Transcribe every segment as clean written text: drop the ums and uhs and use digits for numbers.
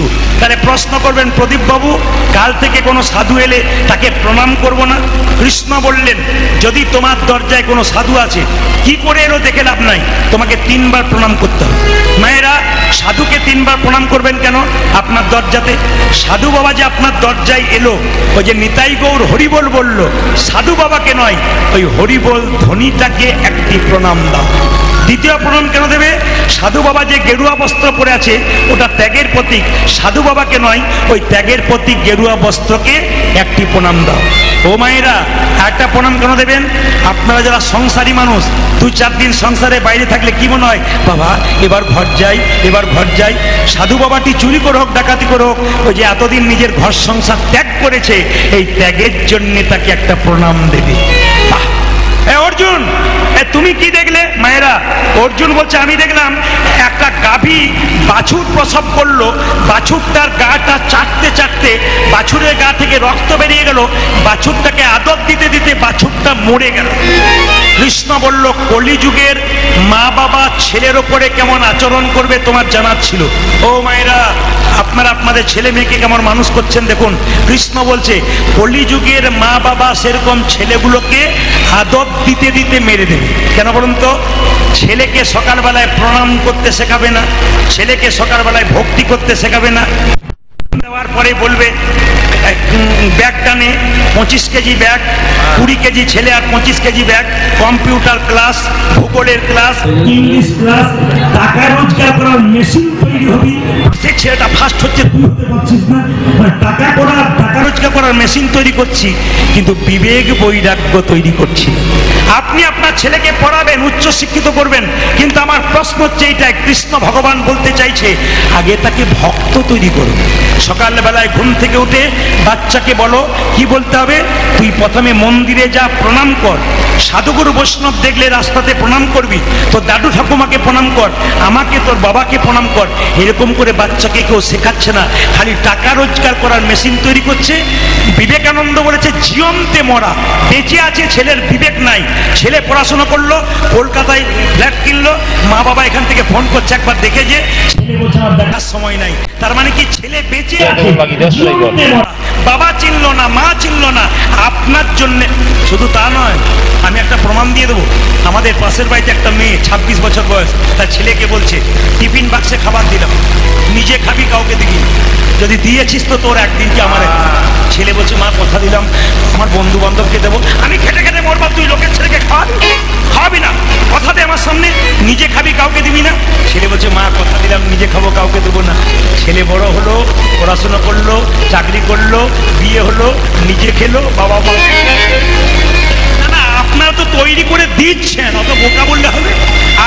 কিছু। তাহলে প্রশ্ন করবেন, প্রদীপ বাবু কাল থেকে কোনো সাধু এলে তাকে প্রণাম করব না? কৃষ্ণ বললেন, যদি তোমার দরজায় কোনো সাধু আছে, কি করে এলো দেখে লাভ নাই, তোমাকে 3 বার প্রণাম করতে হবে। মায়েরা, সাধুকে 3 বার প্রণাম করবেন কেন আপনার দরজাতে? সাধু বাবা যে আপনার দরজায় এলো, ওই যে নিতাই গৌর হরিবোল বলল, সাধু বাবাকে নয়, ওই হরিবোল ধ্বনিটাকে একটি প্রণাম দাও। দ্বিতীয় প্রণাম কেন দেবে? সাধু বাবা যে গেরুয়া বস্ত্র পরে আছে, ওটা ত্যাগের প্রতীক। সাধু বাবাকে নয়, ওই ত্যাগের প্রতীক গেরুয়া বস্ত্রকে একটি প্রণাম দাও। ও মায়েরা, একটা প্রণাম কেন দেবেন? আপনারা যারা সংসারী মানুষ, 2-4 দিন সংসারে বাইরে থাকলে কি মনে হয়, বাবা এবার ঘর যাই, এবার ঘর যাই। সাধু বাবাটি চুরি করে হোক, ডাকাতি করে হোক, ওই যে এতদিন নিজের ঘর সংসার ত্যাগ করেছে, এই ত্যাগের জন্য তাকে একটা প্রণাম দেবে। বাহ! অর্জুন, তুমি কি দেখলে? মায়েরা, অর্জুন বলছে, আমি দেখলাম একটা গাভী বাছুর প্রসব করলো, বাছুরটার গাটা চাটতে চাটতে বাছুরের গা থেকে রক্ত বেরিয়ে গেল, বাছুরটাকে আদর দিতে দিতে বাছুরটা মরে গেল। কৃষ্ণ বলল, কলিযুগের মা বাবা ছেলের ওপরে কেমন আচরণ করবে তোমার জানার ছিল। ও মায়েরা, আপনারা আপনাদের ছেলে মেয়েকে কেমন মানুষ করছেন দেখুন। কৃষ্ণ বলছে, কলিযুগের মা বাবা সেরকম ছেলেগুলোকে আদর দিতে দিতে মেরে দেবে। কেন বলুন তো? ছেলেকে সকালবেলায় প্রণাম করতে শেখাবে না, ছেলেকে সকালবেলায় ভক্তি করতে শেখাবে না। দেওয়ার পরে বলবে, ব্যাগটা নে, 25 কেজি ব্যাগ, 20 কেজি ছেলে আর 25 কেজি ব্যাগ, কম্পিউটার ক্লাস, ভূগোলের ক্লাস, ইংলিশ ক্লাস, টাকা রোজগার করার মেশিন তৈরি হবি। সে ছেলেটা ফার্স্ট হচ্ছে, তুই হতে পারছিস না। টাকা রোজগার করার মেশিন তৈরি করছি, কিন্তু বিবেক বৈরাগ্য তৈরি করছি। আপনি আপনার ছেলেকে পড়াবেন, উচ্চশিক্ষিত করবেন, কিন্তু আমার প্রশ্ন হচ্ছে এইটাই, কৃষ্ণ ভগবান বলতে চাইছে, আগে তাকে ভক্ত তৈরি করুন। সকালবেলায় ঘুম থেকে উঠে বাচ্চাকে বলো, কি বলতে হবে? তুই প্রথমে মন্দিরে যা, প্রণাম কর। সাধুগুরু বৈষ্ণব দেখলে রাস্তাতে প্রণাম করবি, তোর দাদু ঠাকুমাকে প্রণাম কর, আমাকে, তোর বাবাকে প্রণাম কর। এরকম করে বাচ্চাকে কেউ শেখাচ্ছে না, খালি টাকা রোজগার করার মেশিন তৈরি করছে। বিবেকানন্দ বলেছে, জীবন্তে মরা, বেঁচে আছে, ছেলের বিবেক নাই। ছেলে পড়াশোনা করলো, কলকাতায় ফ্ল্যাট কিনলো, মা বাবা এখান থেকে ফোন করছে, একবার দেখে যে, ছেলে বলছে আমার দেখার সময় নাই। তার মানে কি? ছেলে বেঁচে আছে, বাবা চিনল না, মা চিনল না। আপনার জন্যে শুধু তা নয়, আমি একটা প্রমাণ দিয়ে দেবো। আমাদের পাশের বাড়িতে একটা মেয়ে, 26 বছর বয়স, তার ছেলেকে বলছে, টিফিন বাক্সে খাবার দিলাম, নিজে খাবি, কাউকে দিবি, যদি দিয়েছিস তো তোর একদিন কি আমার একদিন। ছেলে বলছে, মা কথা দিলাম আমার বন্ধু বান্ধবকে দেবো। আমি খেটে খেটে মরবা, তুই লোকের ছেলেকে খাওয়াবি না, কথা দে আমার সামনে, নিজে খাবি, কাউকে দিবি না। ছেলে বলছে, মা কথা দিলাম নিজে খাবো, কাউকে দেবো না। ছেলে বড় হলো, পড়াশোনা করলো, চাকরি করলো, বিয়ে হলো, নিজে খেলো, বাবা মা। না, আপনারা তো তৈরি করে দিচ্ছেন, অত বোকা বললে হবে?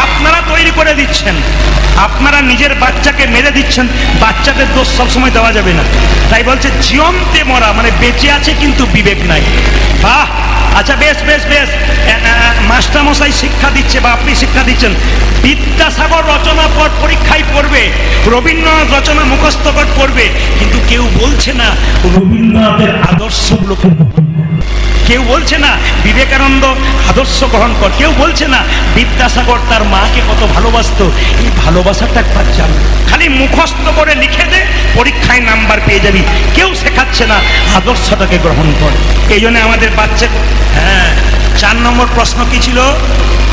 আপনারা তৈরি করে দিচ্ছেন, আপনারা নিজের বাচ্চাকে মেরে দিচ্ছেন। বাচ্চাদের দোষ সবসময় দেওয়া যাবে না। তাই বলছে, জীবন্তে মরা, মানে বেঁচে আছে কিন্তু বিবেক নাই। বাহ! আচ্ছা, বেশ বেশ বেশ, মাস্টারমশাই শিক্ষা দিচ্ছে বা আপনি শিক্ষা দিচ্ছেন, বিদ্যাসাগর রচনা পরীক্ষায় পড়বে, রবীন্দ্রনাথ রচনা মুখস্থ করে পড়বে, কিন্তু কেউ বলছে না রবীন্দ্রনাথের আদর্শগুলোকে, কেউ বলছে না বিবেকানন্দ আদর্শ গ্রহণ কর, কেউ বলছে না বিদ্যাসাগর তার মাকে কত ভালোবাসতো। এই ভালোবাসাটা একবার জানো, খালি মুখস্থ করে লিখে দে, পরীক্ষায় নাম্বার পেয়ে যাবি। কেউ শেখাচ্ছে না আদর্শটাকে গ্রহণ কর। এই জন্য আমাদের বাচ্চা, 4 নম্বর প্রশ্ন কি ছিল?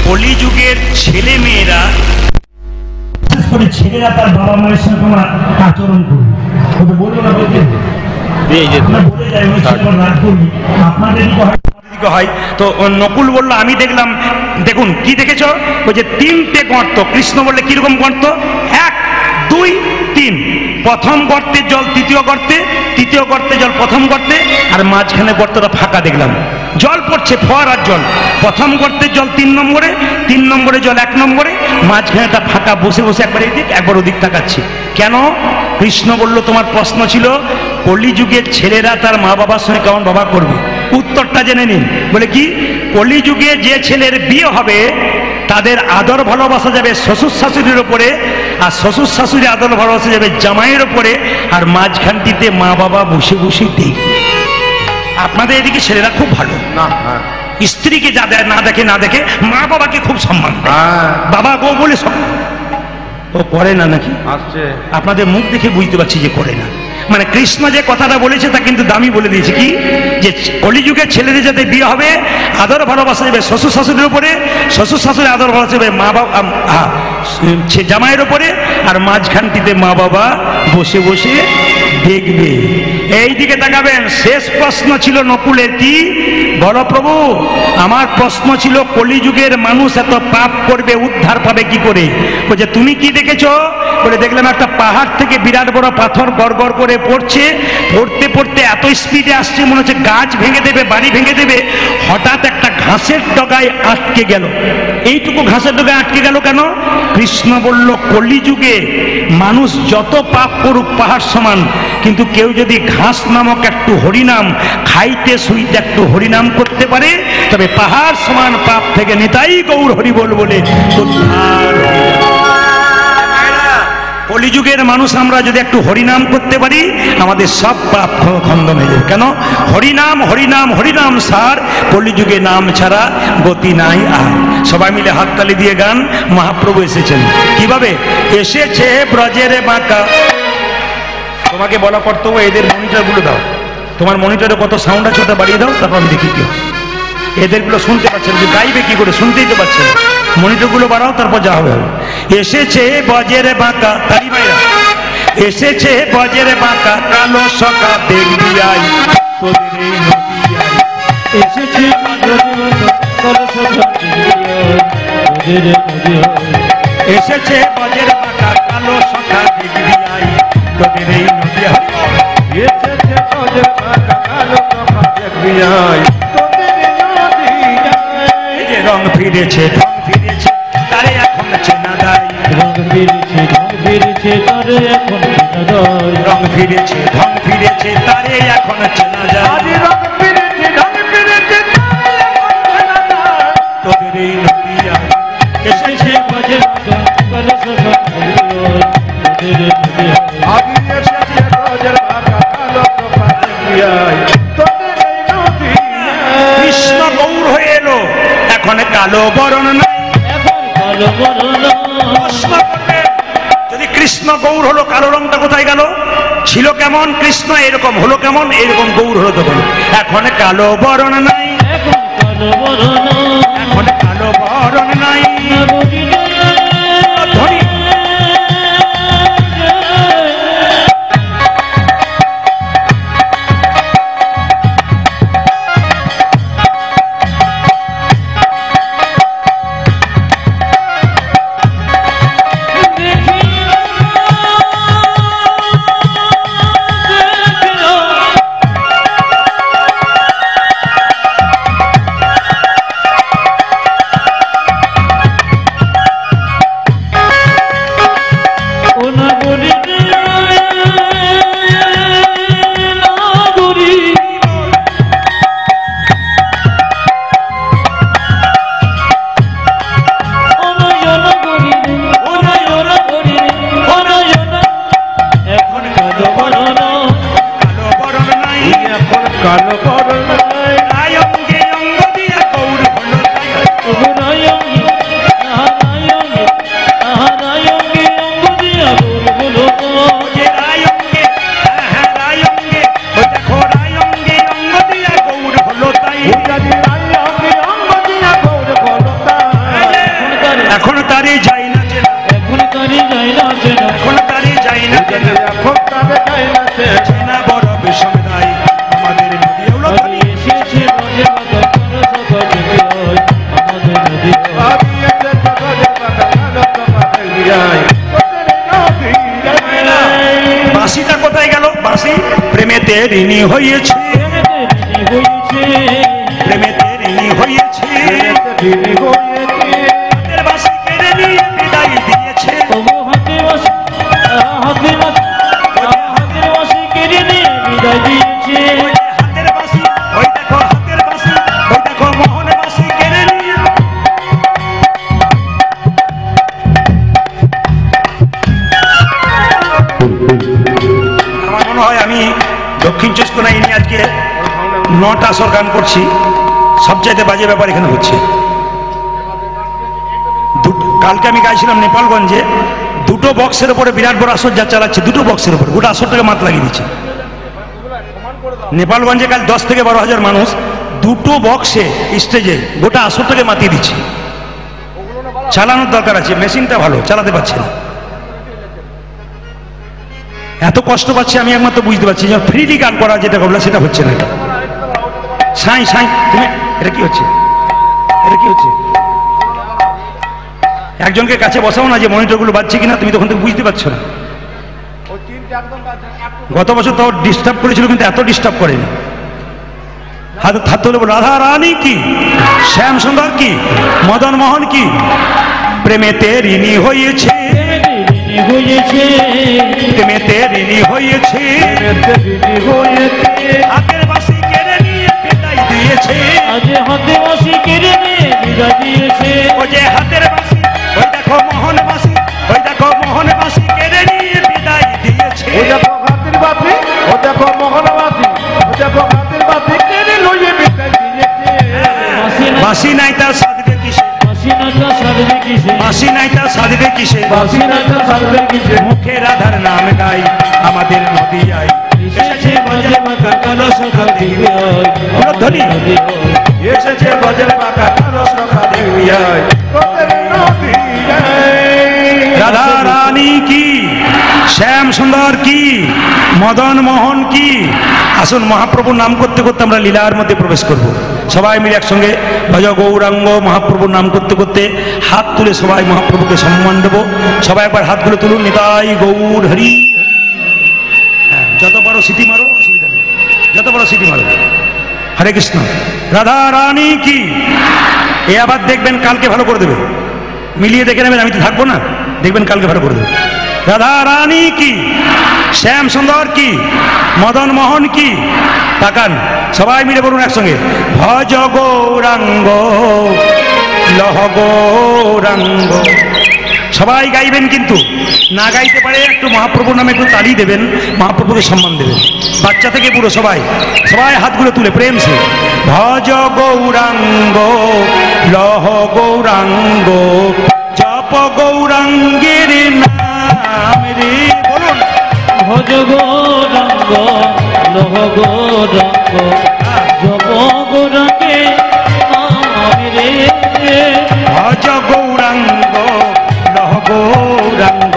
কলিযুগের ছেলে মেয়েরা, ছেলেরা তার বাবা মায়ের সঙ্গে কেমন আচরণ করবে, ওটা বলবো না, বলতে হয়। তো নকুল বললো, আমি দেখলাম। দেখুন কি দেখেছ? ওই যে 3টে গর্ত। কৃষ্ণ বললে কিরকম গর্ত? 1, 2, 3। প্রথম গর্তে জল তৃতীয় গর্তে, তৃতীয় গর্তে জল প্রথম গর্তে, আর মাঝখানে গর্তটা ফাঁকা দেখলাম, জল পড়ছে, ফোয়ারার জল। প্রথম গর্তের জল 3 নম্বরে, 3 নম্বরে জল 1 নম্বরে, মাঝখানেটা ফাঁকা, বসে বসে একবার এদিক একবার ওদিক তাকাচ্ছে। কেন? কৃষ্ণ বলল, তোমার প্রশ্ন ছিল কলিযুগের ছেলেরা তার মা বাবার সঙ্গে কেমন বাবা করবে। উত্তরটা জেনে নিন। বলে কি? কলিযুগে যে ছেলের বিয়ে হবে তাদের আদর ভালোবাসা যাবে শ্বশুর শাশুড়ির ওপরে, আর শ্বশুর শাশুড়ি আদর ভালোবাসা যাবে জামাইয়ের ওপরে, আর মাঝখানটিতে মা বাবা বসে বসে দেখবে। আপনাদের এদিকে ছেলেরা খুব ভালো না, স্ত্রীকে যা না দেখে মা বাবাকে খুব সম্মান দেয়, বাবা গো বলে সব। ও করে না নাকি? আসছে। আপনাদের মুখ দেখে বুঝতে পারছি যে করে না। মানে কৃষ্ণ যে কথাটা বলেছে তা কিন্তু দামি বলে দিয়েছে কি, যে কলিযুগের ছেলেদের যাতে বিয়ে হবে আদর ভালোবাসা যাবে শ্বশুর শাশুড়ির উপরে, শ্বশুর শাশুড়ি আদর ভালোবাসা যাবে মা বাবা জামাইয়ের উপরে, আর মাঝখানটিতে মা বাবা বসে বসে দেখবে। এই দিকে তাকাবেন। শেষ প্রশ্ন ছিল নকুলের কি, বলো প্রভু আমার প্রশ্ন ছিল কলিযুগের মানুষ এত পাপ করবে উদ্ধার পাবে কি করে? বলছে তুমি কি দেখেছো? বলে দেখলাম একটা পাহাড় থেকে বিরাট বড় পাথর গড় করে পড়ছে, পড়তে পড়তে এত স্পিডে আসছে মনে হচ্ছে গাছ ভেঙে দেবে, বাড়ি ভেঙে দেবে। হঠাৎ একটা ঘাসের ডগায় আটকে গেল। এইটুকু ঘাসের ডগায় আটকে গেল কেন? কৃষ্ণ বলল কলিযুগে মানুষ যত পাপ করুক পাহাড় সমান, কিন্তু কেউ যদি ঘাস নামক একটু হরিনাম খাইতে শুইতে একটু হরিনাম করতে পারে তবে পাহাড় সমান পাপ থেকে নিতাই গৌর হরি বল বলে উদ্ধার। কলিযুগের মানুষ আমরা যদি একটু হরিনাম করতে পারি আমাদের সব পাপ খণ্ডন হয়ে যাবে। কেন? হরিনাম হরিনাম হরিনাম সার, কলিযুগে নাম ছাড়া গতি নাই আর। সবাই মিলে হাততালি দিয়ে গান। মহাপ্রভু এসেছেন কিভাবে? এসেছে ব্রজের বাঁকা। তোমাকে বলা কর্তব্য এদের মনিটরগুলো দাও, তোমার মনিটরে কত সাউন্ড আছে ওটা বাড়িয়ে দাও, তারপর আমি দেখি কি এদেরগুলো শুনতে পাচ্ছেন, যে গাইবে কি করে শুনতেই তো পাচ্ছেন। মনিটরগুলো বাড়াও, তারপর যা হবে। এসেছে বজের বাঁকা, তালি মাইরা এসেছে বজের বাঁকা, কালো সকা দেখবি আই তোদের এই নদী আই। এসেছে এসেছে বজের বাঁকা, কালো সকা দেখবি আই তোদের এই নদী আই। এসেছে বজের বাঁকা, কালো সকা দেখবি আই তোদের এই নদী আই। এই যে রং ফিরেছে ঢং ফিরেছে তারে এখন চেনা যায়। রং ফিরেছে ঢং ফিরেছে তারে এখন চেনা যায়। রং ফিরেছে ঢং ফিরেছে তারে এখন চেনা যায়। আদি রং ফিরেছে ঢং ফিরেছে তারে এখন চেনা যায়। তোদের এই নদী আই। এসেছে বাজে কালো সকা তোদের নদী আয়। আদি এসেছে বজের বাঁকা, কালো সকা দেখবি আই তোদের এই নদী আই। কৃষ্ণ গৌর হয়ে এলো, এখন কালো বরণ নাই। এখন কালো বরণ প্রশ্ন করবে, যদি কৃষ্ণ গৌর হলো কালো রংটা কোথায় গেল? ছিল কেমন কৃষ্ণ, এরকম হলো কেমন, এরকম গৌর হলো তখন। এখন কালো বরণ নাই, এখন কালো বরণ এখন কালো বরণ নাই। ধনী কালো বরণ নাই। নাই অঙ্গে অঙ্গ দিয়া গৌর হলো তাই। যে রায় অঙ্গে, হ্যাঁ রায় অঙ্গে, ওই দেখো রায় অঙ্গে অঙ্গ দিয়া গৌর হলো তাই। আদি রাই অঙ্গে অঙ্গ দিয়া গৌর হলো তাই। এখন তারে যাই না চেনা, এখন তারি যাই না চেনা। এখন তারে যাই না চেনা। এখন তারে যাই না চেনা। চেনা বড় বিষম দায়, আমাদের নদী হলো আদি ধনী। এসেছে বাজে বাজে কালো সকা দেখবি আয় আমাদের নদী আয়। আদি এসেছে বজের বাঁকা, কালো সকা দেখবি আই তোদের এই নদী আই। বাঁশিটা কোথায় গেল? বাঁশি প্রেমেতে ঋণী হয়েছে, প্রেমেতে ঋণী হয়েছে। দিদি হয়েছে হাতের বাঁশি কেড়ে নিয়ে বিদায় দিয়েছে। হাতের বাসি কেড়ে নিয়ে বিদায় দিয়েছে। হাতের বাঁশি, ওই দেখো হাতের বাঁশি, ওই দেখো মোহন বাঁশি কেড়ে নিয়ে। আমার মনে হয় আমি দক্ষিণ চব্বিশ পরগনায় নিয়ে আজকে 9টা আসর গান করছি। সবচাইতে বাজে ব্যাপার এখানে হচ্ছে, কালকে আমি গাইছিলাম নেপালগঞ্জে, দুটো বক্সের উপরে বিরাট বড় আসর যা চালাচ্ছে, দুটো বক্সের উপরে গোটা আসরটাকে মাত লাগিয়ে দিচ্ছে। নেপালগঞ্জে কাল 10 থেকে 12 হাজার মানুষ দুটো বক্সে স্টেজে গোটা আসরটাকে মাতিয়ে দিচ্ছে। চালানোর দরকার আছে, মেশিনটা ভালো চালাতে পারছে না, এত কষ্ট পাচ্ছে আমি একমাত্র বুঝতে পারছি। যখন ফ্রিলি গান করা যেটা বললো সেটা হচ্ছে না। সাই সাই তুমি এটা কি হচ্ছে, এটা কি হচ্ছে? একজনকে কাছে বসাও না যে মনিটরগুলো বাজছে কিনা, তুমি তখন থেকে বুঝতে পারছো না। গত বছর তো ডিস্টার্ব করেছিল কিন্তু এত ডিস্টার্ব করেনি। হাত হাত তুলে বলো, রাধা রানী কি, শ্যাম সুন্দর কি, মদন মোহন কি, প্রেমেতে ঋণী হয়েছে, প্রেমেতে ঋণী হয়েছে, হাতের বাঁশি কেড়ে নিয়ে বিদায় দিয়েছে, হাতে বাঁশি কেড়ে নিয়ে বিদায় দিয়েছে। ও যে হাতের বাঁশি, ওই দেখো মোহন বাঁশি, ওই দেখো মোহন বাঁশি কেড়ে নিয়ে বিদায় দিয়েছে। ও দেখো হাতের বাতি, ও দেখো মোহনবাসী, ও দেখো হাতের বাতি কেড়ে লইয়ে বিদায় দিয়েছে। বাঁশি নাই তার সাধবে কিসে, বাসিনাটা সাধবে কিসে, বাঁশি নাই তার সাধবে কিসে, বাসিনাটা সাধবে কিসে। মুখে রাধার নাম গাই আমাদের নদিয়ায় এসেছে বাজে মাথা কালো শাখা দিবে ধ্বনি এসেছে বাজে বাঁকা কালো শাখা দেউয়ায়, তোদের নদিয়ায়। রাধা রানী কি, শ্যাম সুন্দর কি, মদন মোহন কি। আসুন মহাপ্রভুর নাম করতে করতে আমরা লীলার মধ্যে প্রবেশ করব। সবাই মিলে একসঙ্গে ভজ গৌরাঙ্গ মহাপ্রভুর নাম করতে করতে হাত তুলে সবাই মহাপ্রভুকে সম্মান দেব। সবাই একবার হাতগুলো তুলুন, নিতাই গৌর হরি। হ্যাঁ, যত বড় সিটি মারো অসুবিধা নেই, যত বড় সিটি মারো। হরে কৃষ্ণ। রাধা রানী কি। এ আবার দেখবেন কালকে ভালো করে দেবে, মিলিয়ে দেখে নেবেন, আমি তো থাকবো না, দেখবেন কালকে ভালো করে দেবে। রাধা রানী কি, শ্যাম সুন্দর কি, মদন মোহন কি। তাকান, সবাই মিলে বলুন একসঙ্গে, ভজ গৌরাঙ্গ লহ গৌরাঙ্গ। সবাই গাইবেন, কিন্তু না গাইতে পারে একটু মহাপ্রভুর নামে একটু তালি দেবেন, মহাপ্রভুকে সম্মান দেবেন। বাচ্চা থেকে পুরো সবাই, সবাই হাতগুলো তুলে প্রেম সে ভজ গৌরাঙ্গ লহ গৌরাঙ্গ জপ গৌরাঙ্গের নাম রে। বলুন, ভজ গৌরাঙ্গ লহ গৌরাঙ্গ জপ গৌরাঙ্গে নাম রে। ভজ গৌরাঙ্গ লহ গৌরাঙ্গ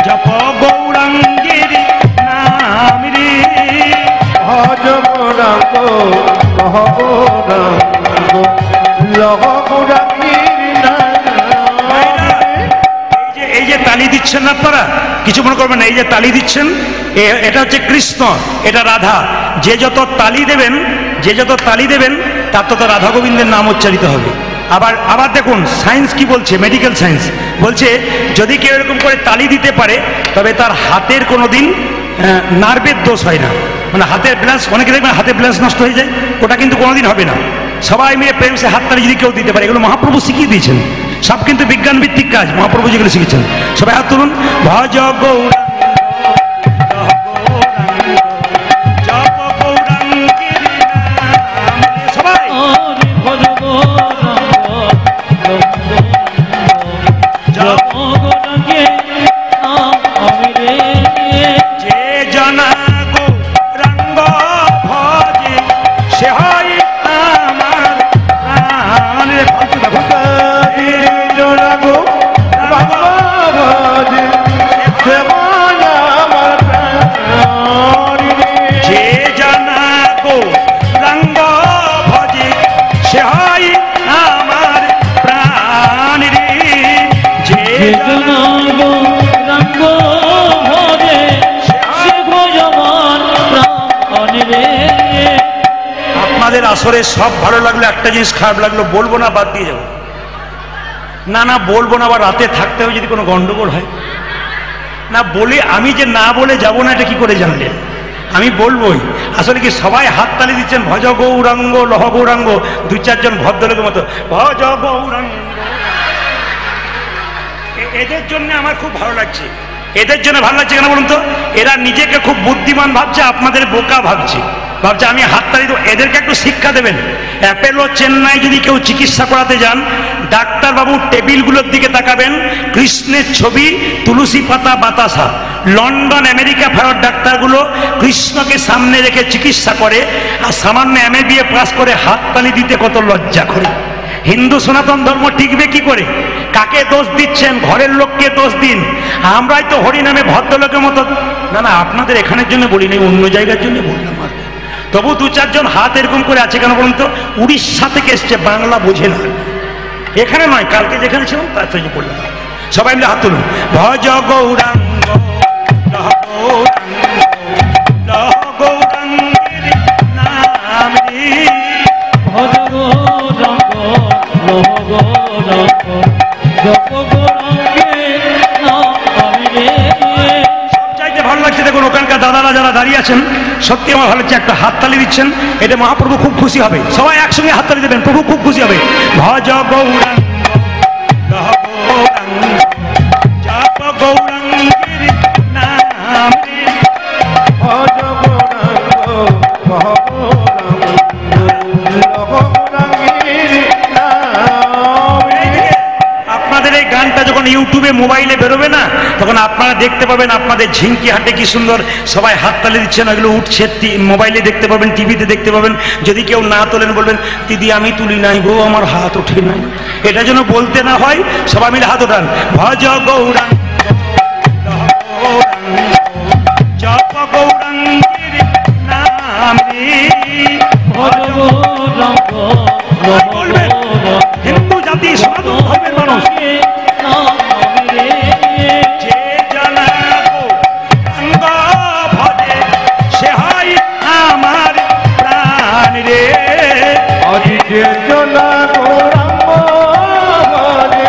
জপ গৌরাঙ্গের নাম রে। ভজ গৌরাঙ্গ লহ গৌরাঙ্গ লহ গৌরাঙ্গের নাম। এই যে তালি দিচ্ছেন না আপনারা, কিছু মনে করবেন না, এই যে তালি দিচ্ছেন এটা হচ্ছে কৃষ্ণ, এটা রাধা। যে যত তালি দেবেন, যে যত তালি দেবেন তার তত রাধা গোবিন্দের নাম উচ্চারিত হবে। আবার আবার দেখুন সায়েন্স কি বলছে, মেডিকেল সায়েন্স বলছে যদি কেউ এরকম করে তালি দিতে পারে তবে তার হাতের কোনো দিন নার্ভের দোষ হয় না, মানে হাতের ব্যালেন্স, অনেকে দেখবেন হাতের ব্যালেন্স নষ্ট হয়ে যায়, ওটা কিন্তু কোনোদিন হবে না। সবাই মিলে প্রেম সে হাততালি যদি কেউ দিতে পারে, এগুলো মহাপ্রভু শিখিয়ে দিয়েছেন, সব কিন্তু বিজ্ঞান ভিত্তিক কাজ, মহাপ্রভু যেগুলো শিখেছেন। সবাই হাত তুলুন, ভজ গৌরাঙ্গ জপ গৌরাঙ্গের নাম রে। সবাই ভজ গৌরাঙ্গ জপ গৌরাঙ্গে নাম রে। যে জনা গৌরাঙ্গ ভজে সে হয় আমার প্রাণ রে। যে জানা গৌরাঙ্গ ভজে সে হয় আমার প্রাণ রে। যে জানা গৌরাঙ্গ ভজে সে ভজমান প্রাণ রে। আপনাদের আসরে সব ভালো লাগলো, একটা জিনিস খারাপ লাগলো, বলবো না, বাদ দিয়ে যাবো। না না বলবো না, আবার রাতে থাকতে হবে যদি কোনো গন্ডগোল হয়। না বলে আমি যে না বলে যাবো না, এটা কি করে জানলেন? আমি বলবোই। আসলে কি সবাই হাত তালি দিচ্ছেন, ভজ গৌরাঙ্গ লহ গৌরাঙ্গ, দু চারজন ভদ্রলোকের মতো ভজ গৌরাঙ্গ। এদের জন্য আমার খুব ভালো লাগছে, এদের জন্য ভালো লাগছে কেন বলুন তো? এরা নিজেকে খুব বুদ্ধিমান ভাবছে, আপনাদের বোকা ভাবছে। ভাবছে আমি হাততালি দেবো। এদেরকে একটু শিক্ষা দেবেন। অ্যাপেলো চেন্নাই যদি কেউ চিকিৎসা করাতে যান, ডাক্তারবাবুর টেবিলগুলোর দিকে তাকাবেন, কৃষ্ণের ছবি, তুলসী পাতা, বাতাসা। লন্ডন আমেরিকা ফেরত ডাক্তারগুলো কৃষ্ণকে সামনে রেখে চিকিৎসা করে, আর সামান্য MA পাস করে হাততালি দিতে কত লজ্জা করে। হিন্দু সনাতন ধর্ম টিকবে কি করে? কাকে দোষ দিচ্ছেন? ঘরের লোককে দোষ দিন। আমরাই তো হরিনামে ভদ্রলোকের মতো। না না, আপনাদের এখানের জন্য বলি নাই, অন্য জায়গার জন্য বললাম। আর তবু দু চারজন হাত এরকম করে আছে কেন বলুন তো? উড়িষ্যা থেকে এসছে, বাংলা বোঝে না। এখানে নয়, কালকে যেখানে ছিলাম তার থেকে বললাম। সবাই মিলে হাত তুলুন। ভজ গৌরাঙ্গ লহ গৌরাঙ্গ লহ গৌরাঙ্গের নাম রে। ভজ গৌরাঙ্গ লহ গৌরাঙ্গ জপ গৌরাঙ্গের নাম রে। সবচাইতে ভালো লাগছে দেখুন, ওখানকার দাদারা যারা দাঁড়িয়ে আছেন, সত্যি আমার ভালো লাগছে। একটা হাততালি দিচ্ছেন, এটা মহাপ্রভু খুব খুশি হবে। সবাই একসঙ্গে হাততালি দেবেন, প্রভু খুব খুশি হবে। ভজ গৌরাঙ্গ লহ গৌরাঙ্গ জপ গৌরাঙ্গের নাম রে। ভজ গৌরাঙ্গ লহ গৌরাঙ্গ লহ গৌরাঙ্গের নাম রে। আপনাদের এই গানটা যখন ইউটিউবে মোবাইলে বেরোবে না, তখন আপনারা দেখতে পাবেন আপনাদের ঝিঙ্কি হাটে কি সুন্দর সবাই হাততালি দিচ্ছেন, এগুলো উঠছে। মোবাইলে দেখতে পাবেন, টিভিতে দেখতে পাবেন। যদি কেউ না তোলেন বলবেন, দিদি আমি তুলি নাই গো, আমার হাত ওঠে নাই। এটা যেন বলতে না হয়, সবাই মিলে হাত ওঠান। ভজ গৌরাঙ্গ লহ গৌরাঙ্গ জপ গৌরাঙ্গের নাম রে। ভজ গৌরাঙ্গ লহ বলবেন, হিন্দু জাতি সনাতন ধর্মের মানুষ, যে জানা গৌরাঙ্গ ভজে সে হয় আমার প্রাণ রে। আজি যে জনা গৌরাঙ্গ ভজে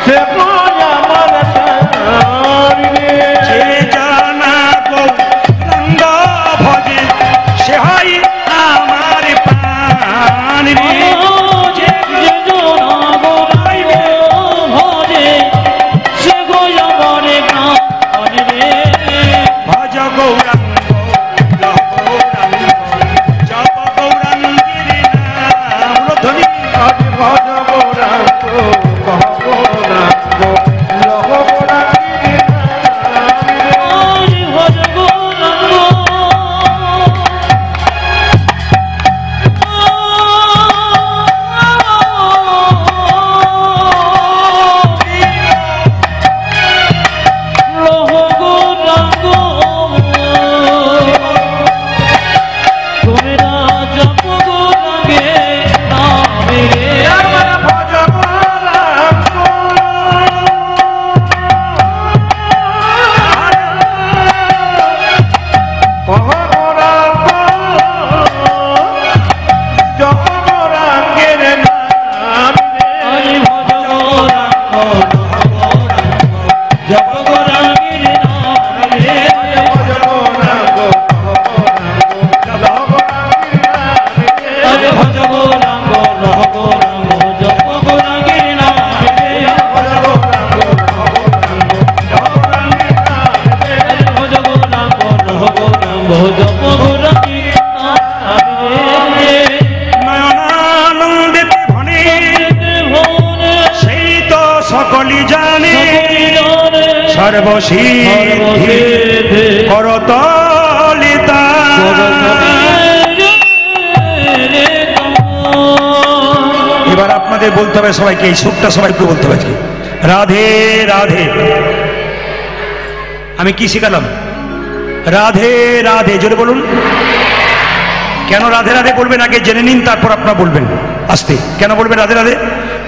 সে হয় আমার প্রাণ রে। যে জানা গৌরাঙ্গ ভজে সে হয় আমার প্রাণ রে। ভজ গৌরাঙ্গ লহ গৌরাঙ্গ জপ গৌরাঙ্গের নাম। ধ্বনি আজি ভজ গৌরাঙ্গ লহ গৌরাঙ্গ লহ গৌরাঙ্গের নাম রে। নয়নানন্দিতে ভনে সেই তো সকলি জানে, সর্বসিদ্ধি করতলিতা। এবার আপনাদের বলতে হবে সবাইকে, এই সুরটা সবাইকে বলতে হবে আজকে। রাধে রাধে। আমি কি শিখালাম? রাধে রাধে। জোরে বলুন। কেন রাধে রাধে বলবেন আগে জেনে নিন, তারপর আপনারা বলবেন আস্তে। কেন বলবেন রাধে রাধে?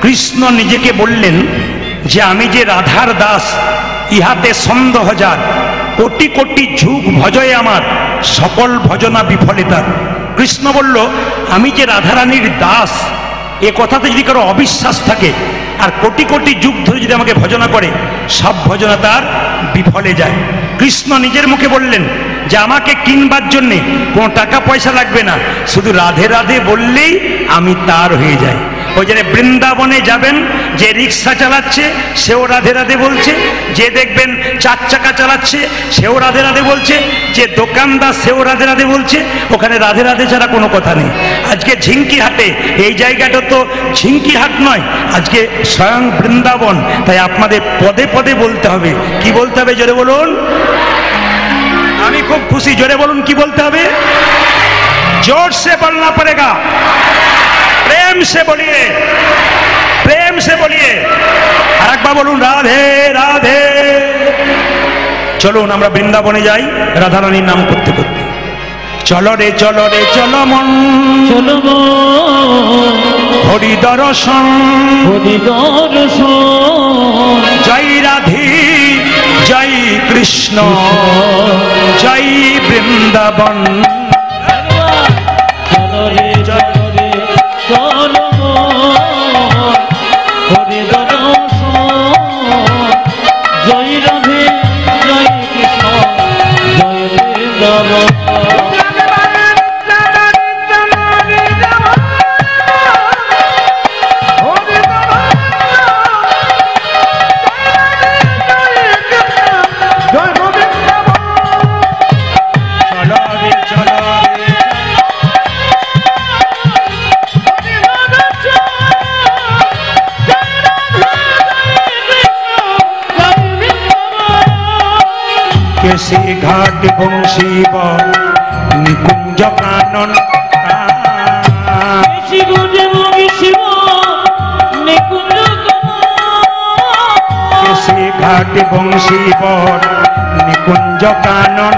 কৃষ্ণ নিজেকে বললেন যে আমি যে রাধার দাস, ইহাতে সন্দেহ যার, কোটি কোটি যুগ ভজয়ে আমার, সকল ভজনা বিফলিতার। কৃষ্ণ বলল আমি যে রাধারানীর দাস, এ কথাতে যদি কারো অবিশ্বাস থাকে, আর কোটি কোটি যুগ ধরে যদি আমাকে ভজনা করে, সব ভজনা তার বিফলে যায়। কৃষ্ণ নিজের মুখে বললেন যে আমাকে কিনবার জন্যে কোনো টাকা পয়সা লাগবে না, শুধু রাধে রাধে বললেই আমি তার হয়ে যাই। ওই জন্য বৃন্দাবনে যাবেন, যে রিক্সা চালাচ্ছে সেও রাধে রাধে বলছে, যে দেখবেন 4 চাকা চালাচ্ছে সেও রাধে রাধে বলছে, যে দোকানদার সেও রাধে রাধে বলছে। ওখানে রাধে রাধে ছাড়া কোনো কথা নেই। আজকে ঝিঙ্কি হাটে, এই জায়গাটা তো ঝিঙ্কি হাট নয়, আজকে স্বয়ং বৃন্দাবন। তাই আপনাদের পদে পদে বলতে হবে। কি বলতে হবে জোরে বলুন? আমি খুব খুশি, জোরে বলুন কি বলতে হবে? जोर से बोलना पड़ेगा, प्रेम से बोलिए, प्रेम से बोलिए। আর একবার বলুন রাধে রাধে। চলুন আমরা বৃন্দাবনে যাই রাধারানীর নাম করতে করতে। চলো রে চলো মন, চলো গো হরি দর্শন, হরি দর্শন। জয় রাধে জয় কৃষ্ণ, জয় বৃন্দাবন। চলো রে চলো গো হরি দর্শন। জয় রাধে জয় কৃষ্ণ, জয় বৃন্দাবন। কেশি ঘাট বংশী নিকুঞ্জ কানন, কেশি ঘাট বংশী নিকুঞ্জ কানন, কেশি ঘাট বংশী নিকুঞ্জ কানন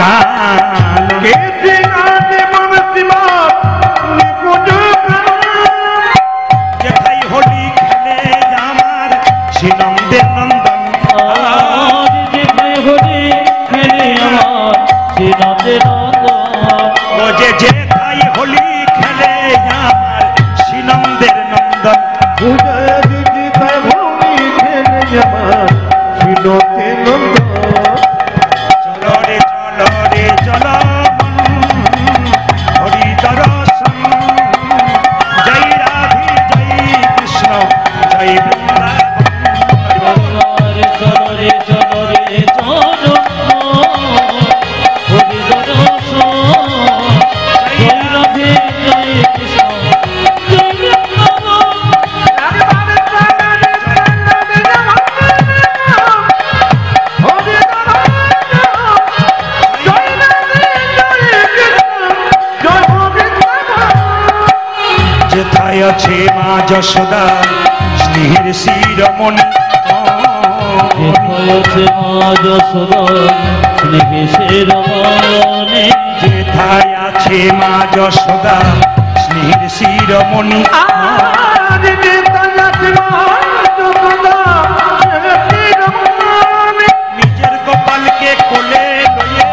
কানন। কেশি ঘাট বংশী নিকুঞ্জ কানন, যেথায় হোলি খেলে আমার শ্রীনন্দের নন্দন। আজ যেথায় হোলি খেলে আমার শ্রীনন্দের নন্দন। ও যে যেথায় হোলি খেলে আমার শ্রীনন্দের নন্দন। পূজা দিদি তাই ভূমি খেলে আমার বিনোদে নন্দন। চলো রে চলো মন, হরি দর্শন, জয় রাধে জয় কৃষ্ণ, জয় বৃন্দাবন। চলো রে চলো হরি দর্শন। জয় রাধে জয় কৃষ্ণ, জয় বৃন্দাবন। যেথায় আছে মা যশোদা স্নেহের শিরোমণি। হয়েছে মা যশোদা স্নেহে শিরোমণি। যেথায় আছে মা যশোদা স্নেহের শিরোমণি। নিজের গোপালকে কোলে লয়ে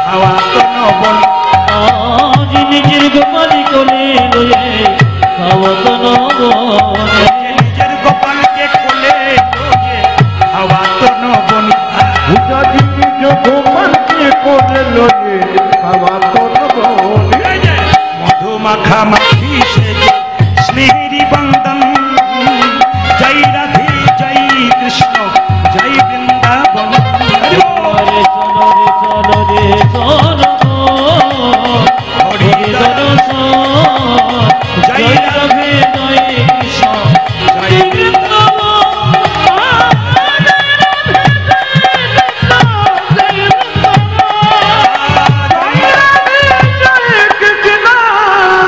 হাওয়া তনবন। আজ নিজের গোপালি কোলে লয়ে খাওয়াত নবনে। নিজের গোপালকে কোলে লয়ে হাওয়া তনবন। পূজা দিদি গোপালকে কোলে লয়ে খাওয়া তনবনে। মধু মাখা মাখি সেজে স্নেহেরি বন্দন। জয় রাধে জয় কৃষ্ণ, জয় বৃন্দাবন। চলো রে চলো হরি দর্শন। জয় রাধে জয় কৃষ্ণ, জয় বৃন্দাবন।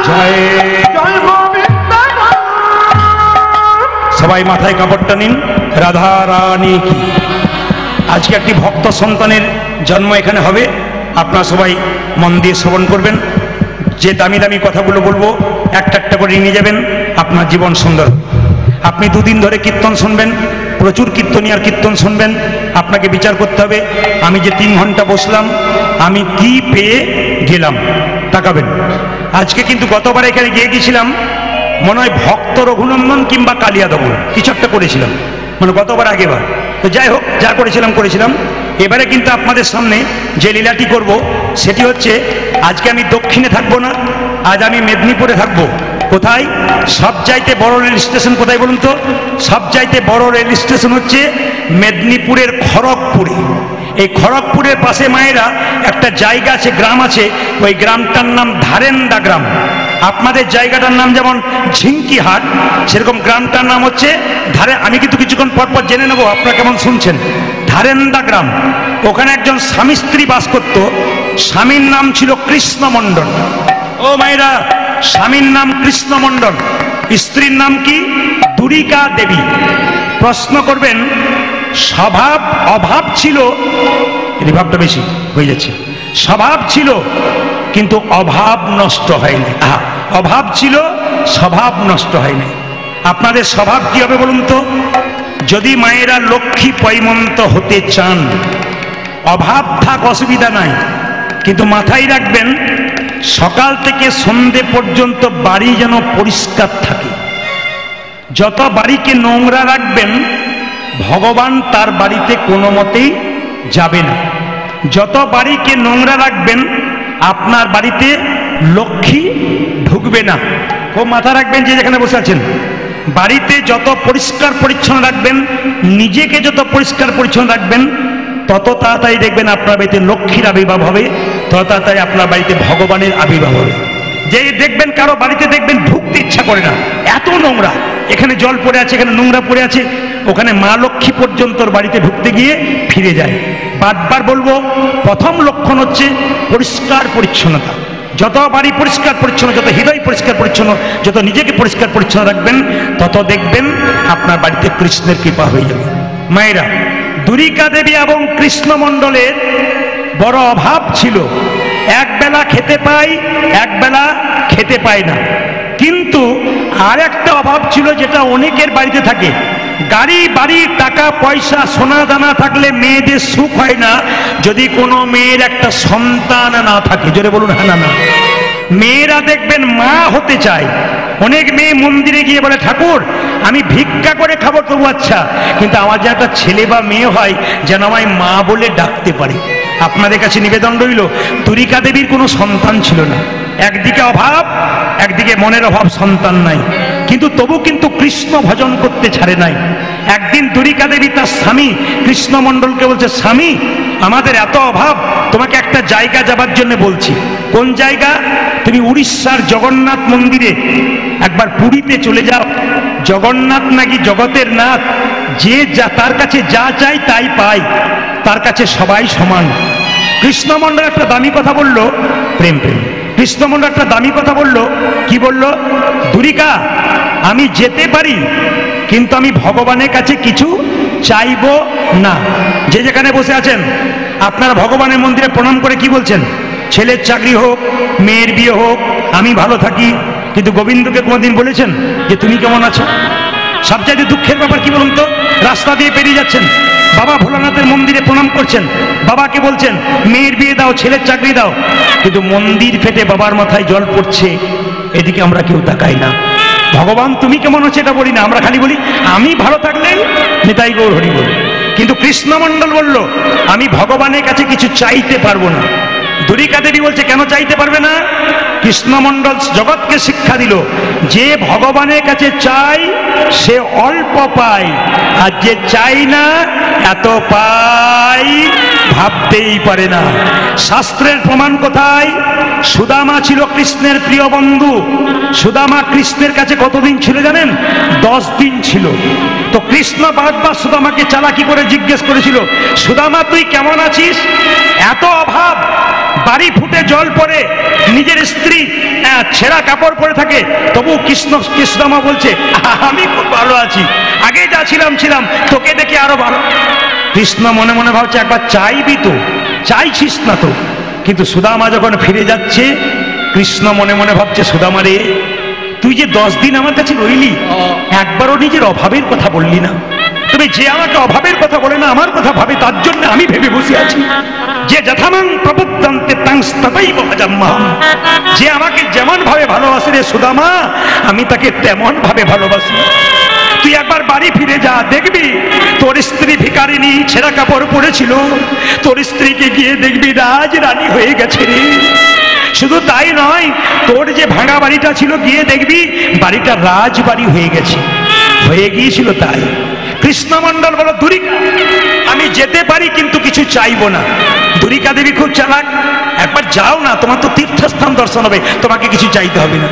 জয় সবাই মাথায় কাপড়টা নিন। রাধা রানী কি। আজকে একটি ভক্ত সন্তানের জন্ম এখানে হবে। আপনারা সবাই মন দিয়ে শ্রবণ করবেন। যে দামি দামি কথাগুলো বলবো একটা একটা করে নিয়ে যাবেন, আপনার জীবন সুন্দর। আপনি 2 দিন ধরে কীর্তন শুনবেন, প্রচুর কীর্তনিয়ার কীর্তন শুনবেন। আপনাকে বিচার করতে হবে আমি যে 3 ঘন্টা বসলাম আমি কি পেয়ে গেলাম, তাকাবেন। আজকে কিন্তু গতবার এখানে গিয়েছিলাম মনে হয় ভক্ত রঘুনন্দন কিংবা কালিয়া দমন কিছু একটা করেছিলাম, মানে গতবার আগেবার। তো যাই হোক, যা করেছিলাম। এবারে কিন্তু আপনাদের সামনে যে লীলাটি করব সেটি হচ্ছে, আজকে আমি দক্ষিণে থাকবো না, আজ আমি মেদিনীপুরে থাকবো। কোথায়? সবচাইতে বড় রেল স্টেশন কোথায় বলুন তো? সবচাইতে বড় রেল স্টেশন হচ্ছে মেদিনীপুরের খড়গপুরে। এই খড়গপুরের পাশে মায়েরা একটা জায়গা আছে, গ্রাম আছে, ওই গ্রামটার নাম ধারেন্দা গ্রাম। আপনাদের জায়গাটার নাম যেমন ঝিঙ্কিহাট, সেরকম গ্রামটার নাম হচ্ছে আমি কিন্তু কিছুক্ষণ পর পর জেনে নেবো আপনারা কেমন শুনছেন। ধারেন্দা গ্রাম। ওখানে একজন স্বামী স্ত্রী বাস করত। স্বামীর নাম ছিল কৃষ্ণ মণ্ডল। ও মায়েরা, স্বামীর নাম কৃষ্ণ মণ্ডল, স্ত্রীর নাম কি? দুরিকা দেবী। প্রশ্ন করবেন, স্বভাব অভাব ছিল, এই ভাবটা বেশি হয়ে যাচ্ছে, স্বভাব ছিল কিন্তু অভাব নষ্ট হয়নি। অভাব ছিল, স্বভাব নষ্ট হয়নি। আপনাদের স্বভাব কি হবে বলুন তো? যদি মায়েরা লক্ষ্মী পৈমন্ত হতে চান, অভাব থাক অসুবিধা নাই, কিন্তু মাথায় রাখবেন সকাল থেকে সন্ধে পর্যন্ত বাড়ি যেন পরিষ্কার থাকে। যত বাড়িকে নোংরা রাখবেন ভগবান তার বাড়িতে কোনো মতেই যাবে না। যত বাড়িকে নোংরা রাখবেন আপনার বাড়িতে লক্ষ্মী ঢুকবে না। খুব মাথা রাখবেন যে যেখানে বসে আছেন, বাড়িতে যত পরিষ্কার পরিচ্ছন্ন রাখবেন, নিজেকে যত পরিষ্কার পরিচ্ছন্ন রাখবেন, তত তাড়াতাড়ি দেখবেন আপনার বাড়িতে লক্ষ্মীর আবির্ভাব হবে, তত তাড়াতাড়ি আপনার বাড়িতে ভগবানের আবির্ভাব হবে। যে দেখবেন কারো বাড়িতে দেখবেন ঢুকতে ইচ্ছা করে না, এত নোংরা, এখানে জল পড়ে আছে, এখানে নোংরা পড়ে আছে, ওখানে মা লক্ষ্মী পর্যন্ত বাড়িতে ঢুকতে গিয়ে ফিরে যায়। বারবার বলবো, প্রথম লক্ষণ হচ্ছে পরিষ্কার পরিচ্ছন্নতা। যত বাড়ি পরিষ্কার পরিচ্ছন্ন, যত হৃদয় পরিষ্কার পরিচ্ছন্ন, যত নিজেকে পরিষ্কার পরিচ্ছন্ন রাখবেন, তত দেখবেন আপনার বাড়িতে কৃষ্ণের কৃপা হয়ে যাবে। মায়েরা, দুরিকা দেবী এবং কৃষ্ণ মণ্ডলের বড় অভাব ছিল। এক বেলা খেতে পায়, এক বেলা খেতে পায় না। কিন্তু আর একটা অভাব ছিল যেটা অনেকের বাড়িতে থাকে, গাড়ি বাড়ি টাকা পয়সা সোনা দানা থাকলে মেয়েদের সুখ হয় না যদি কোনো মেয়ের একটা সন্তান না থাকে। জোরে বলুন হ্যাঁ না না। মেয়েরা দেখবেন মা হতে চায়। অনেক মেয়ে মন্দিরে গিয়ে বলে, ঠাকুর আমি ভিক্ষা করে খাবো তবু আচ্ছা, কিন্তু আমার যে একটা ছেলে বা মেয়ে হয় যেন আমায় মা বলে ডাকতে পারে। আপনাদের কাছে নিবেদন রইল, দুরিকা দেবীর কোনো সন্তান ছিল না। একদিকে অভাব, একদিকে মনের অভাব, সন্তান নাই, কিন্তু তবু কিন্তু কৃষ্ণ ভজন করতে ছাড়ে নাই। একদিন দুরিকা দেবী তার স্বামী কৃষ্ণ মণ্ডলকে বলছে, স্বামী আমাদের এত অভাব, তোমাকে একটা জায়গা যাবার জন্য বলছি। কোন জায়গা? তুমি উড়িষ্যার জগন্নাথ মন্দিরে একবার পুরীতে চলে যাও। জগন্নাথ নাকি জগতের নাথ, যে যা তার কাছে যা চাই তাই পায়, তার কাছে সবাই সমান। কৃষ্ণমণ্ডল একটা দামি কথা বলল, প্রেম প্রেম। কৃষ্ণমণ্ডল একটা দামি কথা বলল, কি বলল? দুরিকা, আমি যেতে পারি কিন্তু আমি ভগবানের কাছে কিছু চাইব না। যে যেখানে বসে আছেন আপনারা ভগবানের মন্দিরে প্রণাম করে কি বলছেন? ছেলের চাকরি হোক, মেয়ের বিয়ে হোক, আমি ভালো থাকি। কিন্তু গোবিন্দকে কোনোদিন বলেছেন যে তুমি কেমন আছো? সবচাইতে দুঃখের ব্যাপার কি বলুন তো, রাস্তা দিয়ে পেরিয়ে যাচ্ছেন, বাবা ভোলানাথের মন্দিরে প্রণাম করছেন, বাবাকে বলছেন মেয়ের বিয়ে দাও, ছেলের চাকরি দাও, কিন্তু মন্দির ফেটে বাবার মাথায় জল পড়ছে, এদিকে আমরা কেউ তাকাই না। ভগবান তুমি কেমন আছো এটা বলি না, আমরা খালি বলি আমি ভালো থাকলেই নিতাই গৌর হরি বল। কিন্তু কৃষ্ণমণ্ডল বলল, আমি ভগবানের কাছে কিছু চাইতে পারবো না। দুরিকা দেবী বলছে, কেন চাইতে পারবে না? কৃষ্ণমণ্ডল জগৎকে শিক্ষা দিল, যে ভগবানের কাছে চাই সে অল্প পায়, আর যে চাই না এত পাই ভাবতেই পারে না। শাস্ত্রের প্রমাণ কোথায়? সুদামা ছিল কৃষ্ণের প্রিয় বন্ধু। সুদামা কৃষ্ণের কাছে কতদিন ছিল জানেন? 10 দিন ছিল। তো কৃষ্ণ বারবার সুদামাকে চালাকি করে জিজ্ঞেস করেছিল, সুদামা তুই কেমন আছিস? এত অভাব, বাড়ি ফুটে জল পড়ে, নিজের স্ত্রী ছেঁড়া কাপড় পরে থাকে, তবু কৃষ্ণমা বলছে আমি খুব ভালো আছি, আগে যা ছিলাম তোকে দেখে আরো ভালো। কৃষ্ণ মনে মনে ভাবছে, একবার চাইবি তো, চাইছিস না তো। কিন্তু সুদামা যখন ফিরে যাচ্ছে, কৃষ্ণ মনে মনে ভাবছে, সুদামা রে, তুই যে 10 দিন আমার কাছে রইলি, একবারও নিজের অভাবের কথা বললি না। তবে যে আমাকে অভাবের কথা বলে না, আমার কথা ভাবে, তার জন্য আমি ভেবে বসে আছি। যে যথামাং প্রবুদ্ধন্তে তাংস্ততৈব ভজাম্যহম, যে আমাকে যেমন ভাবে ভালোবাসে রে সুদামা, আমি তাকে তেমন ভাবে ভালোবাসি। তুই একবার বাড়ি ফিরে যা, দেখবি তোর স্ত্রী ভিখারিনী, ছেঁড়া কাপড় পরেছিল, তোর স্ত্রীকে গিয়ে দেখবি রাজ রানী হয়ে গেছে রে। শুধু তাই নয়, তোর যে ভাঙা বাড়িটা ছিল গিয়ে দেখবি বাড়িটা রাজবাড়ি হয়ে গেছে, হয়ে গিয়েছিল। তাই কৃষ্ণমণ্ডল বলো দুরিকা আমি যেতে পারি কিন্তু কিছু চাইবো না। দুরিকা দেবী খুব চালাক, একবার যাও না, তোমার তো তীর্থস্থান দর্শন হবে, তোমাকে কিছু চাইতে হবে না।